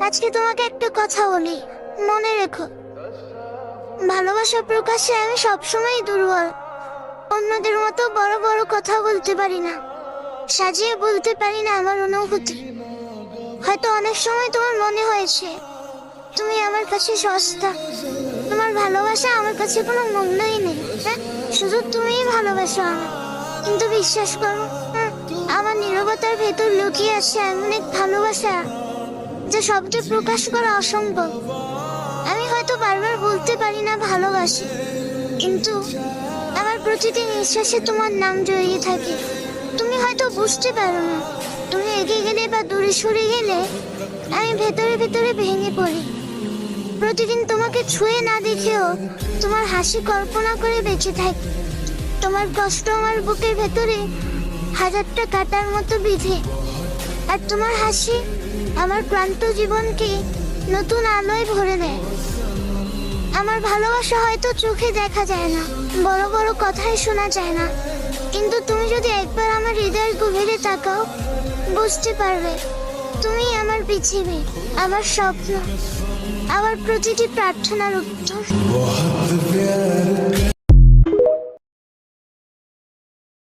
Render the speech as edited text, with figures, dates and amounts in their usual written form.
আজকে তোমাকে একটা কথা বলি, মনে রেখো, ভালোবাসা প্রকাশে আমি সবসময় দুর্বল। অন্যদের মতো বড় বড় কথা বলতে পারি না, সাজিয়ে বলতে পারি না আমার অনুভূতি। হয়তো অনেক সময় তোমার মনে হয়েছে তুমি আমার কাছে সস্তা, তোমার ভালোবাসা আমার কাছে কোনো মূল্যই নেই। হ্যাঁ, শুধু তুমিই ভালোবাসো আমায়। কিন্তু বিশ্বাস করো, আমার নীরবতার ভেতর লুকিয়ে আছে এমন এক ভালোবাসা যে শব্দে প্রকাশ করা অসম্ভব। আমি হয়তো বারবার বলতে পারি না ভালোবাসি, কিন্তু আমার প্রতিটি নিঃশ্বাসে তোমার নাম জড়িয়ে থাকে। তুমি হয়তো বুঝতে পারো না, তুমি এগিয়ে গেলে বা দূরে সরে গেলে আমি ভেতরে ভেতরে ভেঙে পড়ি। প্রতিদিন তোমাকে ছুঁয়ে না দেখেও তোমার হাসি কল্পনা করে বেঁচে থাকি। তোমার কষ্ট আমার বুকের ভেতরে হাজারটা কাটার মতো বিঁধে, আর তোমার হাসি আমার ক্লান্ত জীবনকে নতুন আলোয় ভরে দেয়। আমার ভালোবাসা হয়তো চোখে দেখা যায় না, বড় বড় কথাই শোনা যায় না, কিন্তু তুমি যদি একবার আমার হৃদয়ের গভীরে তাকাও, বুঝতে পারবে তুমি আমার পৃথিবী, আমার স্বপ্ন, আমার প্রতিটি প্রার্থনার উত্তর।